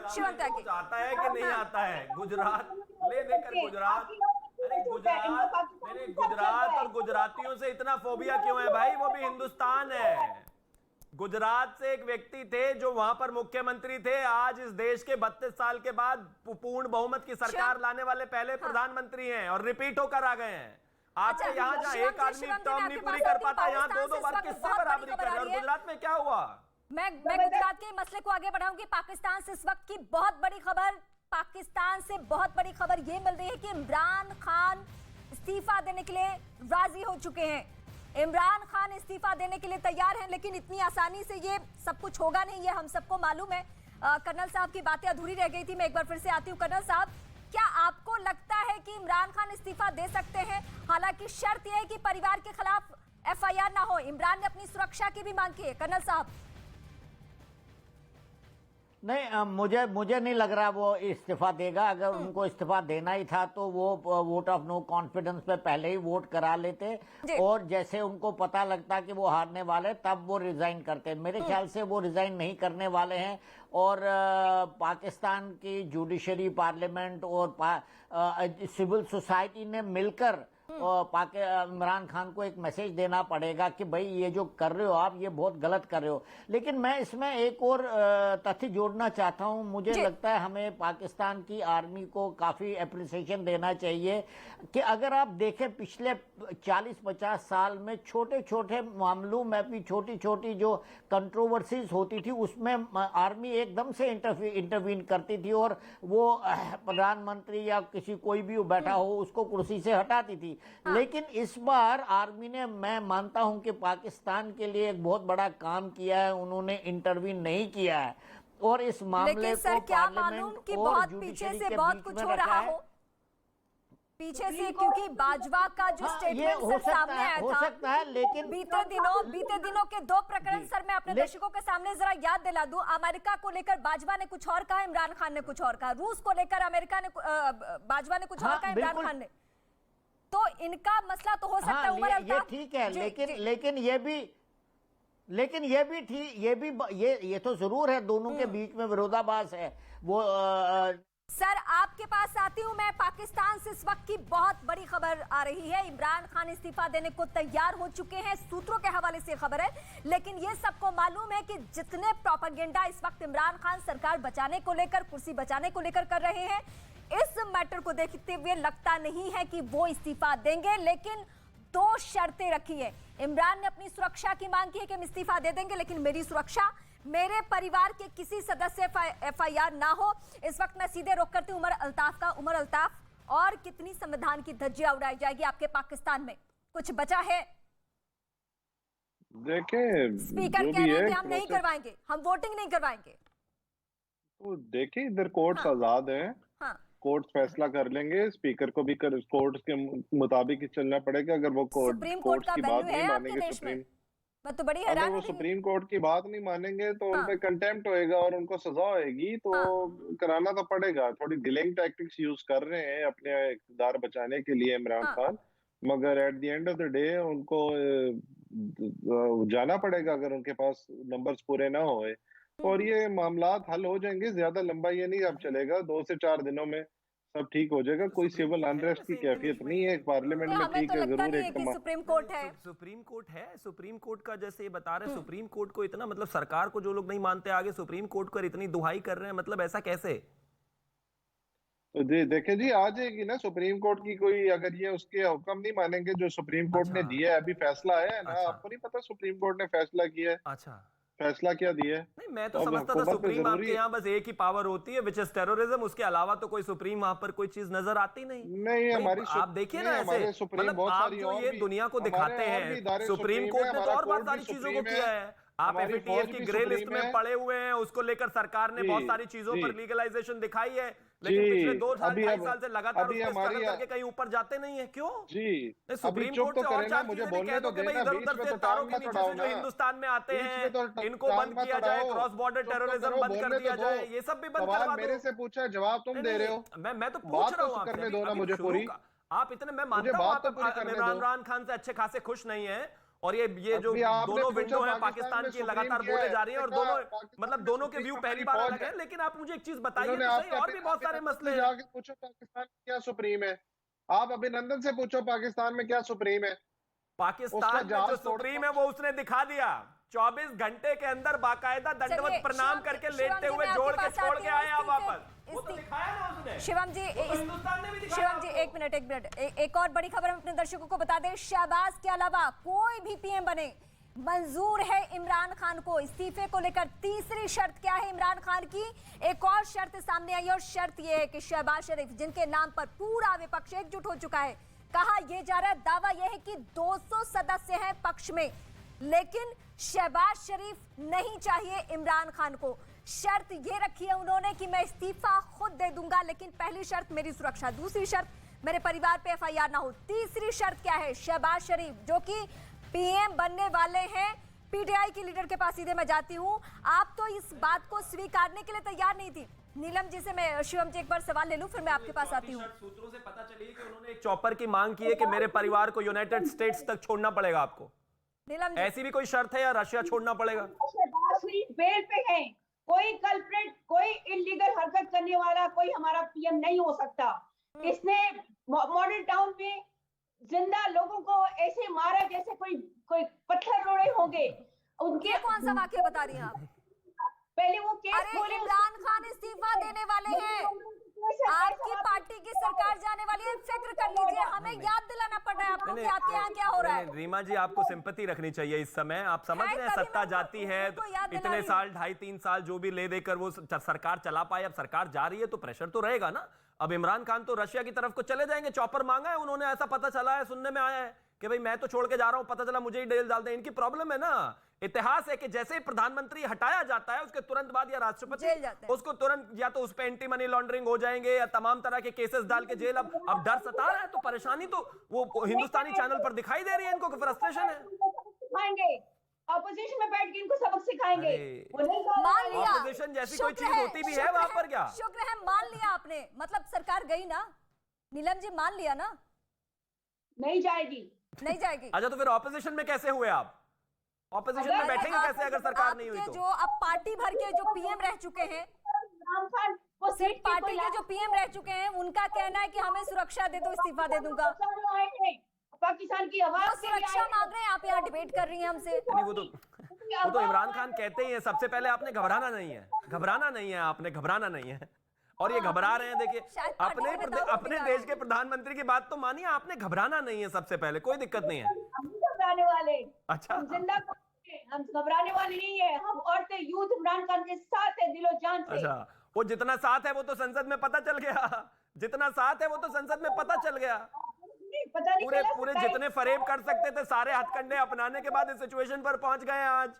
शिवम त्यागी आता है कि नहीं आता है? गुजरात ले लेकर गुजरात, अरे गुजरात, नहीं गुजरात और गुजरातियों से इतना फोबिया क्यों है भाई? वो भी हिंदुस्तान है। गुजरात से एक व्यक्ति थे जो वहां पर मुख्यमंत्री थे, आज इस देश के 32 साल के बाद पूर्ण बहुमत की सरकार लाने वाले पहले प्रधानमंत्री हैं और रिपीट होकर आ गए हैं। आपके यहाँ जहाँ एक आदमी टर्म नहीं पूरी कर पाता, यहाँ दो बार किससे बराबरी कर रहे हैं? और गुजरात में क्या हुआ? मैं गुजरात के मसले को आगे बढ़ाऊंगी। पाकिस्तान से इस वक्त की बहुत बड़ी खबर, पाकिस्तान से बहुत बड़ी खबर ये मिल रही है कि इमरान खान इस्तीफा देने के लिए राजी हो चुके हैं। इमरान खान इस्तीफा देने के लिए तैयार हैं, लेकिन इतनी आसानी से ये सब कुछ होगा नहीं, ये हम सबको मालूम है। कर्नल साहब की बातें अधूरी रह गई थी, मैं एक बार फिर से आती हूँ। कर्नल साहब, क्या आपको लगता है कि इमरान खान इस्तीफा दे सकते हैं? हालांकि शर्त यह है कि परिवार के खिलाफ एफआईआर ना हो। इमरान ने अपनी सुरक्षा की भी मांग की है। कर्नल साहब, नहीं, मुझे नहीं लग रहा वो इस्तीफा देगा। अगर उनको इस्तीफा देना ही था तो वो वोट ऑफ नो कॉन्फिडेंस पे पहले ही वोट करा लेते, और जैसे उनको पता लगता कि वो हारने वाले तब वो रिजाइन करते। मेरे ख्याल से वो रिजाइन नहीं करने वाले हैं। और पाकिस्तान की जुडिशरी, पार्लियामेंट और सिविल सोसाइटी ने मिलकर इमरान खान को एक मैसेज देना पड़ेगा कि भाई ये जो कर रहे हो आप, ये बहुत गलत कर रहे हो। लेकिन मैं इसमें एक और तथ्य जोड़ना चाहता हूं। मुझे लगता है हमें पाकिस्तान की आर्मी को काफी एप्रिसिएशन देना चाहिए कि अगर आप देखें पिछले 40-50 साल में छोटे छोटे मामलों में भी छोटी छोटी जो कंट्रोवर्सीज होती थी उसमें आर्मी एकदम से इंटरवीन करती थी और वो प्रधानमंत्री या किसी कोई भी बैठा हो उसको कुर्सी से हटाती थी। लेकिन इस बार आर्मी ने, मैं मानता हूं कि पाकिस्तान के लिए एक बहुत बड़ा काम किया है, उन्होंने इंटरवीन नहीं किया है और इस मामले को पार्लियामेंट और बहुत जुडिशरी पीछे से के बहुत बीच कुछ में हो रखा रहा है। हो पीछे से, क्योंकि बाजवा का जो स्टेटमेंट सर सामने आया हो था, सकता है, लेकिन बीते दिनों के दो प्रकरण सर मैं अपने दर्शकों के सामने जरा याद दिला दूं। अमेरिका को लेकर बाजवा ने कुछ और कहा, इमरान खान ने कुछ और कहा। रूस को लेकर बाजवा ने कुछ और कहा, इमरान खान ने। तो इनका मसला तो हो सकता है उमर अल्ताफ, ये ठीक है, लेकिन ये तो जरूर है, दोनों के बीच में विरोधाभास है। वो सर आपके पास आती हूं मैं। पाकिस्तान से इस वक्त की बहुत बड़ी खबर आ रही है। इमरान खान इस्तीफा देने को तैयार हो चुके हैं, सूत्रों के हवाले से खबर है। लेकिन ये सबको मालूम है कि जितने प्रोपेगेंडा इस वक्त इमरान खान सरकार बचाने को लेकर, कुर्सी बचाने को लेकर कर रहे हैं, इस मैटर को देखते हुए लगता नहीं है कि वो इस्तीफा देंगे। लेकिन दो शर्तें रखी है। इमरान ने अपनी सुरक्षा की मांग की है कि हम इस्तीफा दे देंगे, लेकिन मेरी सुरक्षा, मेरे परिवार के किसी सदस्य एफआईआर ना हो। इस वक्त मैं सीधे रुख करती हूं उमर अल्ताफ का। उमर अल्ताफ, और कितनी संविधान की धज्जियां उड़ाई जाएगी आपके पाकिस्तान में? कुछ बचा है? देखें, स्पीकर कह रहे हैं कि हम नहीं करवाएंगे, हम वोटिंग नहीं करवाएंगे। तो देखिए, इधर कोर्ट्स आजाद हैं, कोर्ट फैसला कर लेंगे। स्पीकर को भी कोर्ट के मुताबिक ही चलना पड़ेगा। अगर वो सुप्रीम कोर्ट की बात नहीं मानेंगे, मैं तो बड़ी अगर हैरान वो हूं। सुप्रीम कोर्ट की बात नहीं मानेंगे तो उन पे कंटेम्प्ट होएगा और उनको सजा होएगी, तो कराना तो पड़ेगा। थोड़ी डिलेइंग टैक्टिक्स यूज कर रहे हैं अपने इक़्तिदार बचाने के लिए इमरान खान, मगर at the end of the day उनको जाना पड़ेगा अगर उनके पास नंबर्स पूरे ना होए। और ये मामलात हल हो जाएंगे, ज्यादा लंबा ये नहीं अब चलेगा, 2 से 4 दिनों में सब ठीक हो जाएगा। कोई सिविल अनरेस्ट की कैफियत नहीं है पार्लियामेंट में। ठीक है, जरूर एक सुप्रीम कोर्ट है, सुप्रीम कोर्ट का जैसे ये बता रहे हैं, सुप्रीम कोर्ट को इतना, मतलब सरकार को जो लोग नहीं मानते आगे सुप्रीम कोर्ट को इतनी दुहाई कर रहे हैं, मतलब ऐसा कैसे? तो जी देखे जी, आ जाएगी ना सुप्रीम कोर्ट की कोई, अगर ये उसके हुक्म नहीं मानेंगे जो सुप्रीम कोर्ट ने दिया है। अभी फैसला आया है ना, आपको नहीं पता सुप्रीम कोर्ट ने फैसला किया है? अच्छा, फैसला क्या दिया है? नहीं, मैं तो समझता था सुप्रीम आपके यहाँ बस एक ही पावर होती है, विच इज टेररिज्म। उसके अलावा तो कोई सुप्रीम वहां पर कोई चीज नजर आती नहीं। हमारी आप देखिए ना, ऐसे मतलब आप जो ये दुनिया को दिखाते हैं, सुप्रीम कोर्ट ने तो और बहुत सारी चीजों को किया है। आप एफएटीएफ की ग्रे लिस्ट में पड़े हुए हैं, उसको लेकर सरकार ने बहुत सारी चीजों पर लीगलाइजेशन दिखाई है, लेकिन पिछले 2-2.5 साल से लगातार उस पर स्ट्रगल करके कहीं ऊपर जाते नहीं है। क्यों जी? सुप्रीम कोर्ट से और 4 चीजें कह दो कि भाई इधर उधर से तारों के नीचे से जो हिंदुस्तान में आते हैं इनको बंद किया जाए, क्रॉस बॉर्डर टेररिज्म बंद कर दिया जाए, ये सब भी बंद करवा दो। मेरे से पूछा, जवाब तुम दे रहे हो। मैं तो पूछ रहा हूँ करने दो ना मुझे पूरी। आप इतने, मैं मानता हूँ आप इमरान खान से अच्छे खासे खुश नहीं है, और ये जो दोनों विंडो है पाकिस्तान की लगातार बोले जा रही है और दोनों मतलब दोनों के व्यू पहली बार अलग है। लेकिन आप मुझे एक चीज बताइए तो सही, और भी बहुत सारे मसले हैं। जाके पूछो पाकिस्तान में क्या सुप्रीम है, आप अभिनंदन से पूछो पाकिस्तान में क्या सुप्रीम है। पाकिस्तान में जो सुप्रीम है वो उसने दिखा दिया, 24 घंटे के अंदर बाकायदा दंडवत प्रणाम करके लेटते हुए जोड़ के छोड़ के आए आप वापस। वो तो दिखाया ना उसने। शिवम जी, हिंदुस्तान ने भी दिखाया। शिवम जी एक मिनट, एक और बड़ी खबर हम अपने दर्शकों को बता दें। शहबाज के अलावा कोई भी पीएम बने मंजूर है इमरान खान को। इस्तीफे को लेकर तीसरी शर्त क्या है इमरान खान की? एक और शर्त सामने आई और शर्त यह है कि शहबाज शरीफ, जिनके नाम पर पूरा विपक्ष एकजुट हो चुका है, कहा यह जा रहा है, दावा यह है कि 200 सदस्य हैं पक्ष में, लेकिन शहबाज शरीफ नहीं चाहिए इमरान खान को। शर्त ये रखी है उन्होंने कि मैं इस्तीफा खुद दे दूंगा, लेकिन पहली शर्त मेरी सुरक्षा, दूसरी शर्त मेरे परिवार पे एफआईआर ना हो। तीसरी शर्त क्या है? शहबाज शरीफ जो कि पीएम बनने वाले हैं, पीटीआई की लीडर के पास सीधे मैं जाती हूं, आप तो इस बात को स्वीकारने के लिए तैयार नहीं थी। नीलम जी से मैं, शिवम जी एक बार सवाल ले लूं फिर मैं आपके पास आती हूं। सूत्रों से पता चली कि उन्होंने एक चॉपर की मांग की है कि मेरे परिवार को यूनाइटेड स्टेट्स तक छोड़ना पड़ेगा आपको। नीलम जी, ऐसी भी कोई शर्त है या रशिया छोड़ना पड़ेगा? शहबाज शरीफ बेल पे हैं, कोई कल्प्रिट, कोई इलीगल हरकत करने वाला कोई हमारा पीएम नहीं हो सकता। इसने मॉडल टाउन में जिंदा लोगों को ऐसे मारा जैसे कोई पत्थर रोड़े होंगे। उनके कौन सा वाक्य बता रही हैं आप? पहले वो केस अरे इमरान खान इस्तीफा देने वाले हैं, आपकी पार्टी की सरकार जाने वाली है, फिक्र कर लीजिए। हमें याद दिलाना पड़ रहा है आपको कि आपके यहाँ क्या हो रहा है। रीमा जी, आपको सिंपैथी रखनी चाहिए इस समय। आप समझ रहे हैं सत्ता जाती है, इतने साल 2.5-3 साल जो भी ले देकर वो सरकार चला पाए, अब सरकार जा रही है तो प्रेशर तो रहेगा ना। अब इमरान खान तो रशिया की तरफ को चले जाएंगे, चॉपर मांगा है उन्होंने, ऐसा पता चला है, सुनने में आया है कि भाई मैं तो छोड़ के जा रहा हूं, पता चला मुझे ही जेल डाल दें। इनकी प्रॉब्लम है ना, इतिहास है कि जैसे ही प्रधानमंत्री हटाया जाता है उसके तुरंत बाद या राष्ट्रपति उसको तुरंत या तो उस पे एंटी मनी लॉन्ड्रिंग हो जाएंगे या तमाम तरह के केसेस डाल के जेल। अब डर सता रहा है तो परेशानी तो वो हिंदुस्तानी चैनल पर दिखाई दे रही है इनको, फ्रस्ट्रेशन है। ऑपोजिशन में बैठ के इनको सबक सिखाएंगे। मान लिया, ऑपोजिशन जैसी कोई चीज होती भी है वहां पर? क्या शुक्र है मान लिया आपने, मतलब सरकार गई ना। नीलम जी मान लिया ना? नहीं जाएगी, नहीं जाएगी। अच्छा, तो फिर ऑपोजिशन में कैसे हुए आप? ऑपोजिशन में बैठेंगे कैसे अगर सरकार नहीं हुई तो? जो अब पार्टी भर के जो पीएम रह चुके हैं, इमरान खान वो सिर्फ पार्टी के जो पीएम रह चुके हैं, उनका कहना है कि हमें सुरक्षा दे दो, इस्तीफा दे दूंगा। पाकिस्तान की आवाज सुरक्षा मांग रहे हैं, आप यहाँ डिबेट कर रही हैं हमसे। नहीं, वो तो इमरान खान कहते ही है सबसे पहले आपने घबराना नहीं है, घबराना नहीं है, आपने घबराना नहीं है। और ये घबरा रहे हैं। देखिए अपने देश के प्रधानमंत्री की बात तो मानिए, आपने घबराना नहीं है सबसे पहले, कोई दिक्कत नहीं है। हम घबराने वाले, अच्छा, हम घबराने वाले नहीं है। हम औरतें यूथ इमरान खान के साथ है, दिलो जान से। अच्छा, वो जितना साथ है वो तो संसद में पता चल गया, जितना साथ है वो तो संसद में पता चल गया। पूरे जितने फरेब कर सकते थे सारे हथकंडे अपनाने के बाद इस सिचुएशन पर पहुंच गए आज।